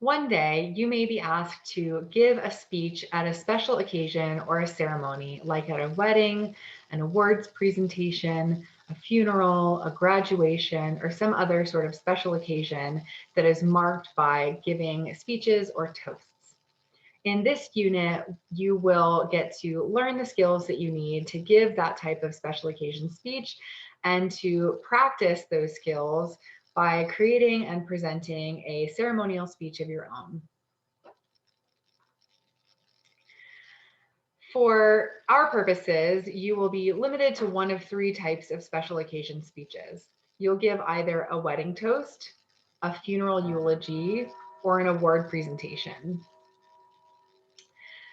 One day, you may be asked to give a speech at a special occasion or a ceremony, like at a wedding, an awards presentation, a funeral, a graduation, or some other sort of special occasion that is marked by giving speeches or toasts. In this unit, you will get to learn the skills that you need to give that type of special occasion speech and to practice those skills by creating and presenting a ceremonial speech of your own. For our purposes, you will be limited to one of three types of special occasion speeches. You'll give either a wedding toast, a funeral eulogy, or an award presentation.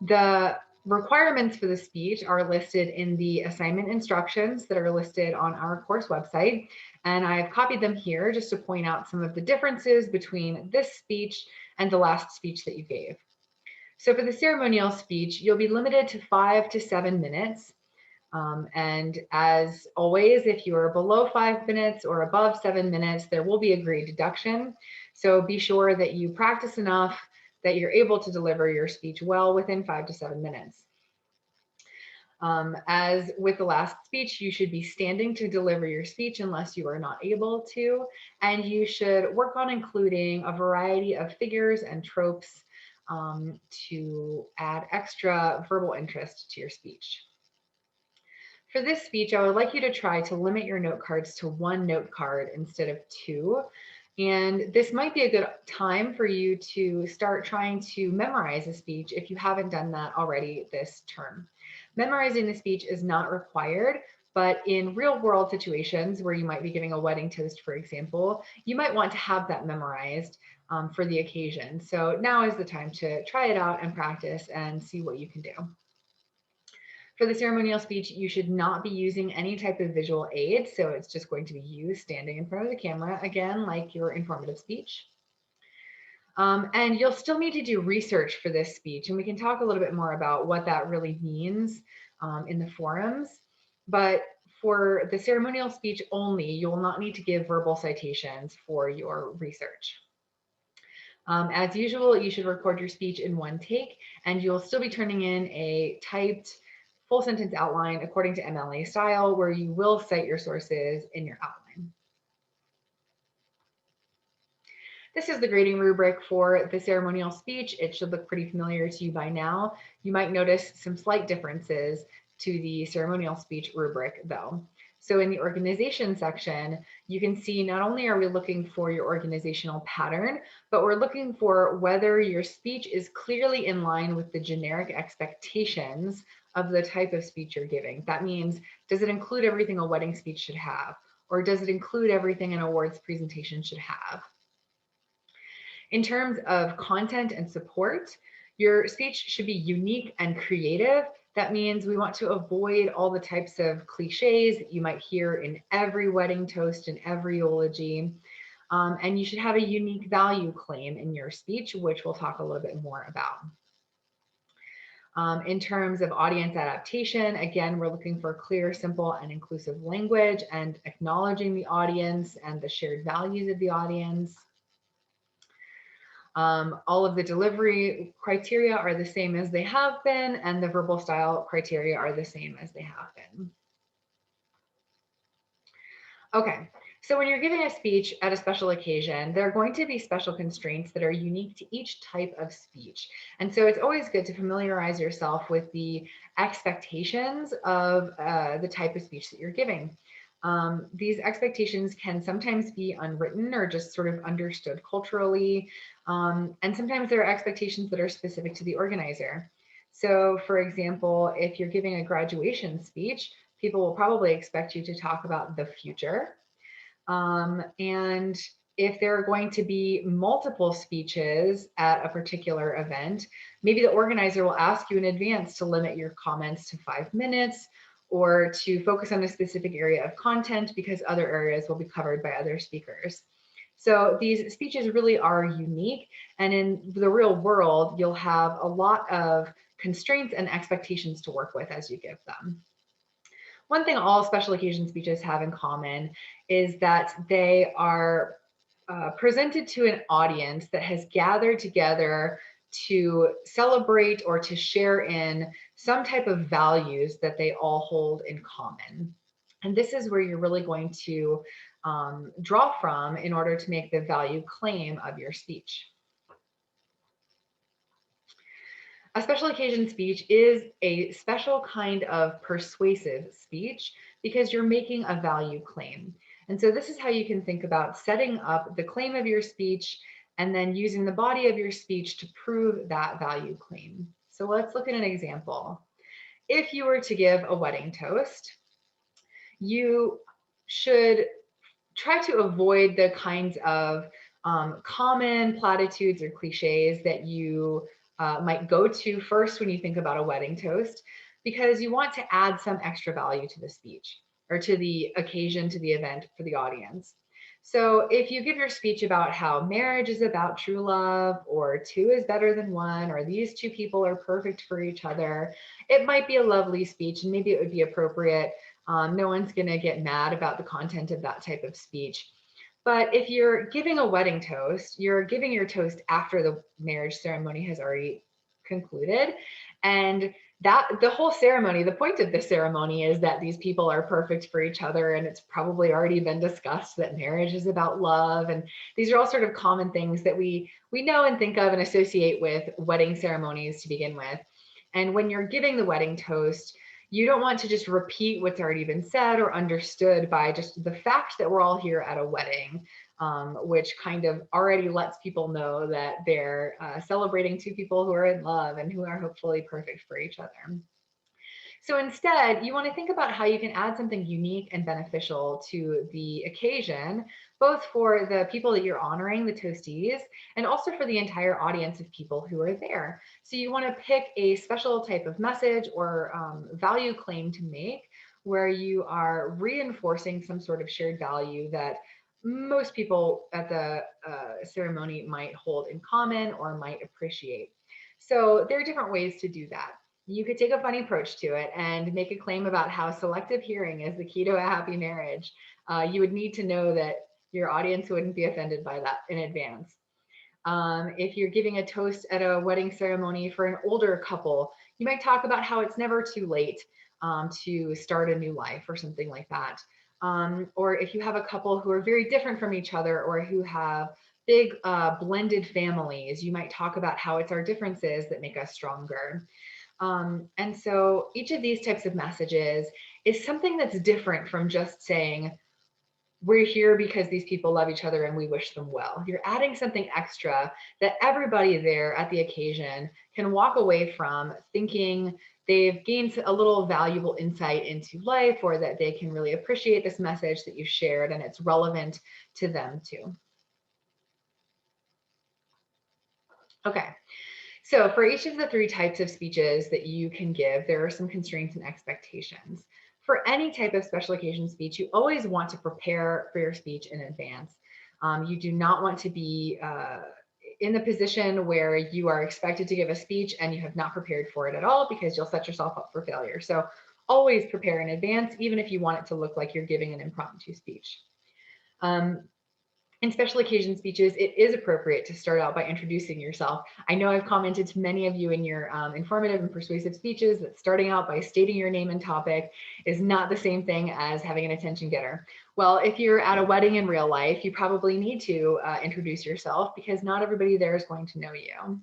The requirements for the speech are listed in the assignment instructions that are listed on our course website. And I've copied them here just to point out some of the differences between this speech and the last speech that you gave. So for the ceremonial speech, you'll be limited to 5 to 7 minutes. And as always, if you are below 5 minutes or above 7 minutes, there will be a grade deduction. So be sure that you practice enough that you're able to deliver your speech well within 5 to 7 minutes. As with the last speech, you should be standing to deliver your speech unless you are not able to, and you should work on including a variety of figures and tropes to add extra verbal interest to your speech. For this speech, I would like you to try to limit your note cards to one note card instead of two. And this might be a good time for you to start trying to memorize a speech if you haven't done that already this term. Memorizing the speech is not required, but in real world situations where you might be giving a wedding toast, for example, you might want to have that memorized for the occasion. So now is the time to try it out and practice and see what you can do. For the ceremonial speech, you should not be using any type of visual aid. So it's just going to be you standing in front of the camera, again, like your informative speech. And you'll still need to do research for this speech. And we can talk a little bit more about what that really means in the forums. But for the ceremonial speech only, you will not need to give verbal citations for your research. As usual, you should record your speech in one take, and you'll still be turning in a typed full sentence outline according to MLA style, where you will cite your sources in your outline. This is the grading rubric for the ceremonial speech. It should look pretty familiar to you by now. You might notice some slight differences to the ceremonial speech rubric though. So in the organization section, you can see not only are we looking for your organizational pattern, but we're looking for whether your speech is clearly in line with the generic expectations of the type of speech you're giving. That means, does it include everything a wedding speech should have? Or does it include everything an awards presentation should have? In terms of content and support, your speech should be unique and creative. That means we want to avoid all the types of cliches that you might hear in every wedding toast and every eulogy. And you should have a unique value claim in your speech, which we'll talk a little bit more about. In terms of audience adaptation, again, we're looking for clear, simple, and inclusive language and acknowledging the audience and the shared values of the audience. All of the delivery criteria are the same as they have been, and the verbal style criteria are the same as they have been. Okay, so when you're giving a speech at a special occasion, there are going to be special constraints that are unique to each type of speech. And so it's always good to familiarize yourself with the expectations of the type of speech that you're giving. These expectations can sometimes be unwritten or just sort of understood culturally. And sometimes there are expectations that are specific to the organizer. So for example, if you're giving a graduation speech, people will probably expect you to talk about the future. And if there are going to be multiple speeches at a particular event, maybe the organizer will ask you in advance to limit your comments to 5 minutes or to focus on a specific area of content because other areas will be covered by other speakers. So these speeches really are unique, and in the real world, you'll have a lot of constraints and expectations to work with as you give them. One thing all special occasion speeches have in common is that they are presented to an audience that has gathered together to celebrate or to share in some type of values that they all hold in common. And this is where you're really going to draw from in order to make the value claim of your speech. A special occasion speech is a special kind of persuasive speech because you're making a value claim. And so this is how you can think about setting up the claim of your speech and then using the body of your speech to prove that value claim. So let's look at an example. If you were to give a wedding toast, you should try to avoid the kinds of common platitudes or cliches that you might go to first when you think about a wedding toast, because you want to add some extra value to the speech or to the occasion, to the event for the audience. So if you give your speech about how marriage is about true love, or two is better than one, or these two people are perfect for each other, it might be a lovely speech and maybe it would be appropriate. No one's going to get mad about the content of that type of speech. But if you're giving a wedding toast, you're giving your toast after the marriage ceremony has already concluded. And that the whole ceremony, the point of the ceremony is that these people are perfect for each other. And it's probably already been discussed that marriage is about love. And these are all sort of common things that we know and think of and associate with wedding ceremonies to begin with. And when you're giving the wedding toast, you don't want to just repeat what's already been said or understood by just the fact that we're all here at a wedding, which kind of already lets people know that they're celebrating two people who are in love and who are hopefully perfect for each other. So instead, you want to think about how you can add something unique and beneficial to the occasion, both for the people that you're honoring, the toastees, and also for the entire audience of people who are there. So you want to pick a special type of message or value claim to make where you are reinforcing some sort of shared value that most people at the ceremony might hold in common or might appreciate. So there are different ways to do that. You could take a funny approach to it and make a claim about how selective hearing is the key to a happy marriage. You would need to know that your audience wouldn't be offended by that in advance. If you're giving a toast at a wedding ceremony for an older couple, you might talk about how it's never too late to start a new life or something like that. Or if you have a couple who are very different from each other or who have big blended families, you might talk about how it's our differences that make us stronger. And so each of these types of messages is something that's different from just saying, we're here because these people love each other and we wish them well. You're adding something extra that everybody there at the occasion can walk away from thinking they've gained a little valuable insight into life, or that they can really appreciate this message that you shared and it's relevant to them too. Okay. So for each of the three types of speeches that you can give, there are some constraints and expectations. For any type of special occasion speech, you always want to prepare for your speech in advance. You do not want to be in the position where you are expected to give a speech and you have not prepared for it at all, because you'll set yourself up for failure. So always prepare in advance, even if you want it to look like you're giving an impromptu speech. In special occasion speeches, it is appropriate to start out by introducing yourself. I know I've commented to many of you in your informative and persuasive speeches that starting out by stating your name and topic is not the same thing as having an attention getter. Well, if you're at a wedding in real life, you probably need to introduce yourself, because not everybody there is going to know you.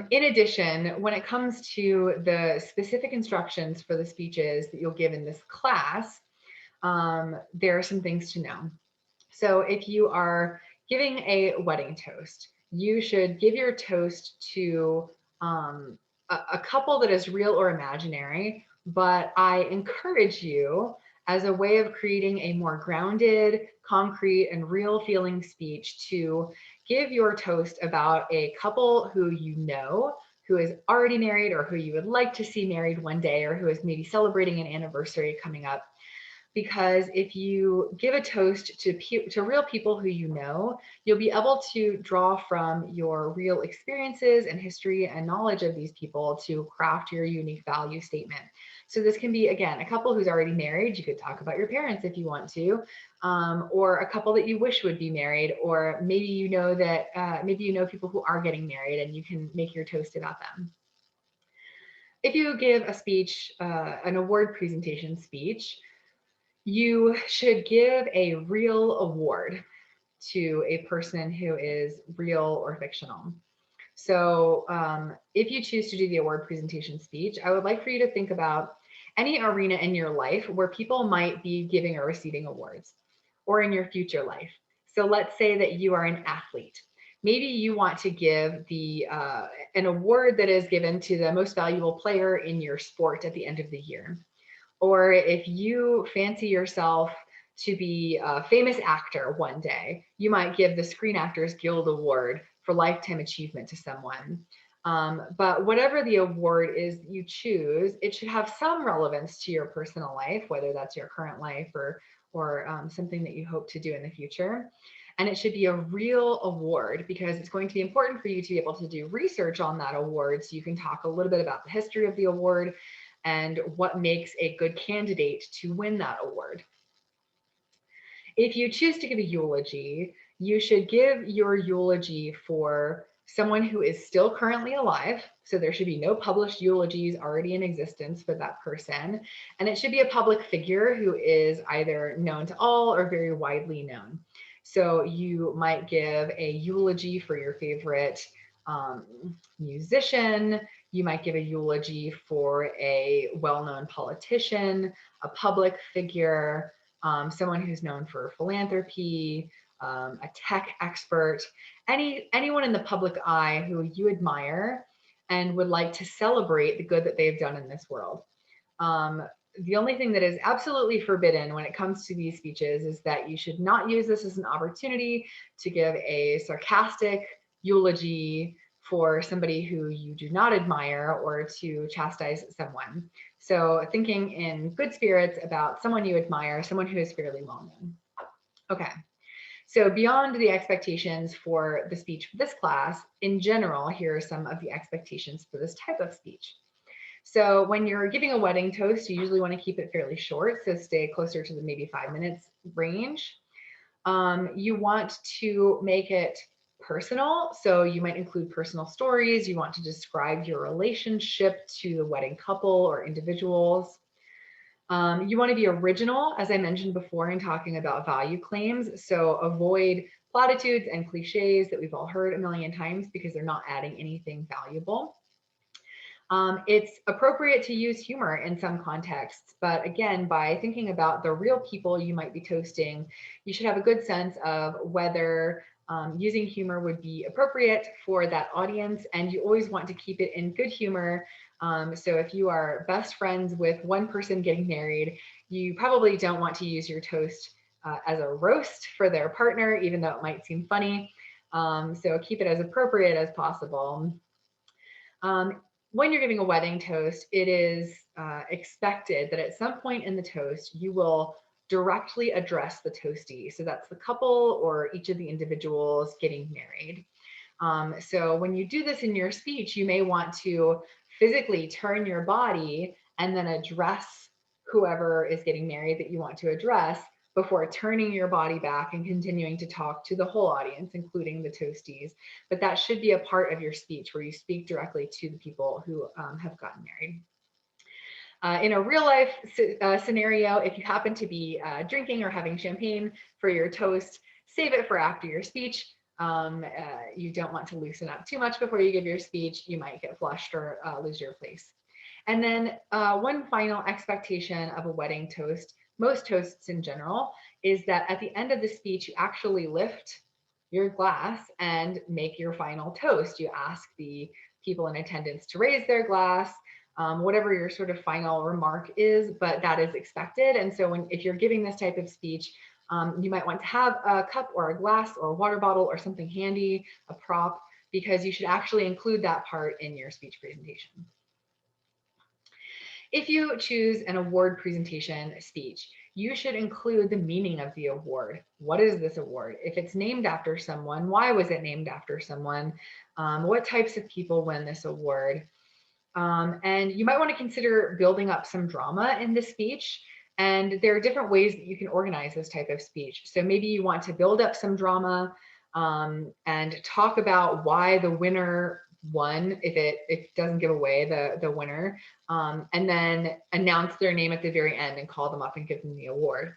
In addition, when it comes to the specific instructions for the speeches that you'll give in this class, there are some things to know. So if you are giving a wedding toast, you should give your toast to a couple that is real or imaginary, but I encourage you, as a way of creating a more grounded, concrete, and real feeling speech, to give your toast about a couple who you know, who is already married or who you would like to see married one day, or who is maybe celebrating an anniversary coming up. because if you give a toast to real people who you know, you'll be able to draw from your real experiences and history and knowledge of these people to craft your unique value statement. So this can be, again, a couple who's already married. You could talk about your parents if you want to, or a couple that you wish would be married, or maybe you know that maybe you know people who are getting married and you can make your toast about them. If you give a speech, an award presentation speech, you should give a real award to a person who is real or fictional. So if you choose to do the award presentation speech, I would like for you to think about any arena in your life where people might be giving or receiving awards, or in your future life. So let's say that you are an athlete. Maybe you want to give an award that is given to the most valuable player in your sport at the end of the year. Or if you fancy yourself to be a famous actor one day, you might give the Screen Actors Guild Award for lifetime achievement to someone. But whatever the award is you choose, it should have some relevance to your personal life, whether that's your current life or something that you hope to do in the future. And it should be a real award because it's going to be important for you to be able to do research on that award so you can talk a little bit about the history of the award and what makes a good candidate to win that award. If you choose to give a eulogy, you should give your eulogy for someone who is still currently alive. So there should be no published eulogies already in existence for that person. And it should be a public figure who is either known to all or very widely known. So you might give a eulogy for your favorite musician. You might give a eulogy for a well-known politician, a public figure, someone who's known for philanthropy, a tech expert, anyone in the public eye who you admire and would like to celebrate the good that they've done in this world. The only thing that is absolutely forbidden when it comes to these speeches is that you should not use this as an opportunity to give a sarcastic eulogy for somebody who you do not admire or to chastise someone. So thinking in good spirits about someone you admire, someone who is fairly well known. Okay. So beyond the expectations for the speech for this class, in general, here are some of the expectations for this type of speech. So when you're giving a wedding toast, you usually want to keep it fairly short, so stay closer to the maybe 5 minutes range. You want to make it personal, so you might include personal stories. You want to describe your relationship to the wedding couple or individuals. You want to be original, as I mentioned before in talking about value claims, so avoid platitudes and cliches that we've all heard a million times because they're not adding anything valuable. It's appropriate to use humor in some contexts, but again, by thinking about the real people you might be toasting, you should have a good sense of whether using humor would be appropriate for that audience, and you always want to keep it in good humor. So if you are best friends with one person getting married, you probably don't want to use your toast as a roast for their partner, even though it might seem funny. So keep it as appropriate as possible. When you're giving a wedding toast, it is expected that at some point in the toast, you will directly address the toastee. So that's the couple or each of the individuals getting married. So when you do this in your speech, you may want to physically turn your body and then address whoever is getting married that you want to address before turning your body back and continuing to talk to the whole audience, including the toasties. But that should be a part of your speech where you speak directly to the people who have gotten married. In a real life scenario, if you happen to be drinking or having champagne for your toast, save it for after your speech. You don't want to loosen up too much before you give your speech. You might get flushed or lose your place. And then one final expectation of a wedding toast, most toasts in general, is that at the end of the speech, you actually lift your glass and make your final toast. You ask the people in attendance to raise their glass, whatever your sort of final remark is, but that is expected. And so if you're giving this type of speech, you might want to have a cup or a glass or a water bottle or something handy, a prop, because you should actually include that part in your speech presentation. If you choose an award presentation speech, you should include the meaning of the award. What is this award? If it's named after someone, why was it named after someone? What types of people win this award? And you might want to consider building up some drama in the speech. And there are different ways that you can organize this type of speech. So maybe you want to build up some drama and talk about why the winner won if it doesn't give away the winner, and then announce their name at the very end and call them up and give them the award.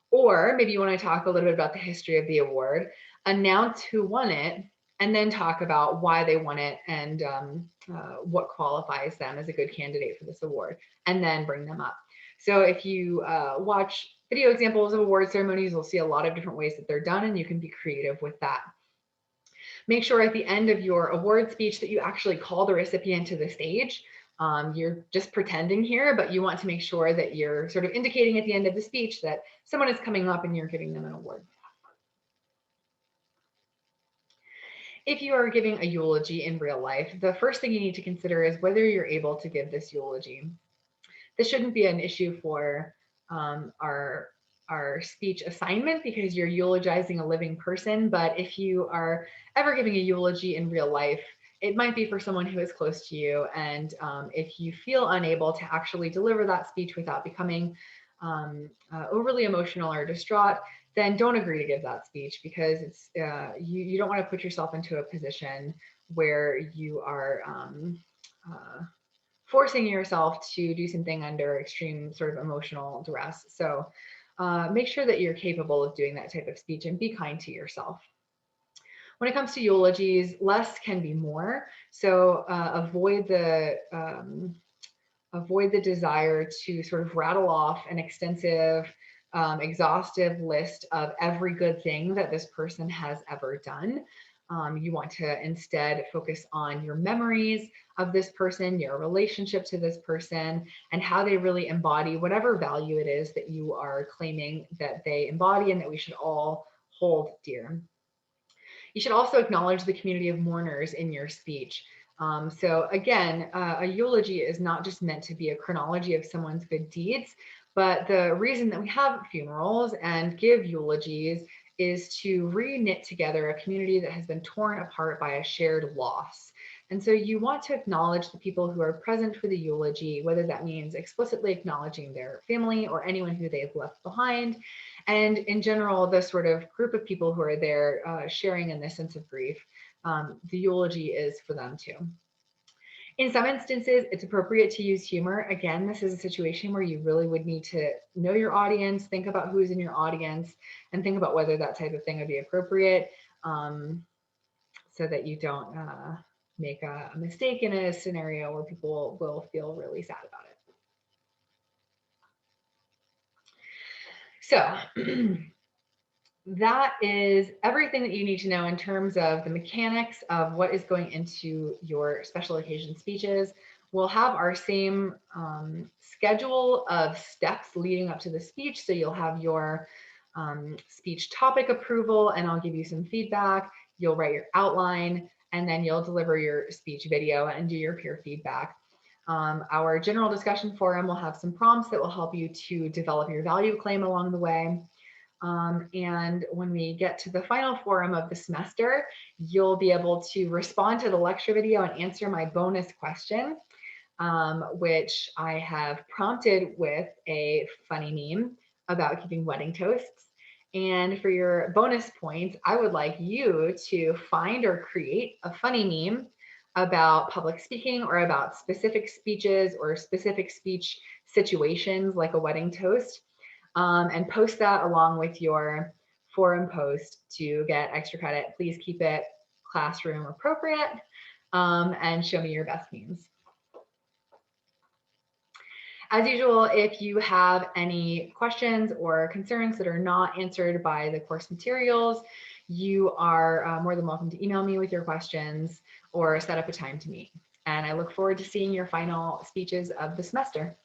Or maybe you want to talk a little bit about the history of the award, announce who won it, and then talk about why they won it and what qualifies them as a good candidate for this award, and then bring them up. So if you watch video examples of award ceremonies, you'll see a lot of different ways that they're done, and you can be creative with that. Make sure at the end of your award speech that you actually call the recipient to the stage. You're just pretending here, but you want to make sure that you're sort of indicating at the end of the speech that someone is coming up and you're giving them an award. If you are giving a eulogy in real life, the first thing you need to consider is whether you're able to give this eulogy. This shouldn't be an issue for our speech assignment because you're eulogizing a living person. But if you are ever giving a eulogy in real life, it might be for someone who is close to you. And if you feel unable to actually deliver that speech without becoming overly emotional or distraught, then don't agree to give that speech, because it's you don't want to put yourself into a position where you are forcing yourself to do something under extreme sort of emotional duress. So make sure that you're capable of doing that type of speech and be kind to yourself. When it comes to eulogies, less can be more. So avoid the desire to sort of rattle off an extensive, exhaustive list of every good thing that this person has ever done. You want to instead focus on your memories of this person, your relationship to this person, and how they really embody whatever value it is that you are claiming that they embody and that we should all hold dear. You should also acknowledge the community of mourners in your speech. So again, a eulogy is not just meant to be a chronology of someone's good deeds, but the reason that we have funerals and give eulogies is to re-knit together a community that has been torn apart by a shared loss. And so you want to acknowledge the people who are present for the eulogy, whether that means explicitly acknowledging their family or anyone who they've left behind. And in general, the sort of group of people who are there sharing in this sense of grief, the eulogy is for them too. In some instances, it's appropriate to use humor. Again, this is a situation where you really would need to know your audience, think about who's in your audience, and think about whether that type of thing would be appropriate, so that you don't make a mistake in a scenario where people will feel really sad about it. So that is everything that you need to know in terms of the mechanics of what is going into your special occasion speeches. We'll have our same schedule of steps leading up to the speech. So you'll have your speech topic approval, and I'll give you some feedback. You'll write your outline, and then you'll deliver your speech video and do your peer feedback. Our general discussion forum will have some prompts that will help you to develop your value claim along the way. And when we get to the final forum of the semester, you'll be able to respond to the lecture video and answer my bonus question, which I have prompted with a funny meme about keeping wedding toasts. And for your bonus points, I would like you to find or create a funny meme about public speaking or about specific speeches or specific speech situations like a wedding toast. And post that along with your forum post to get extra credit. Please keep it classroom appropriate, and show me your best memes. As usual, if you have any questions or concerns that are not answered by the course materials, you are more than welcome to email me with your questions or set up a time to meet. And I look forward to seeing your final speeches of the semester.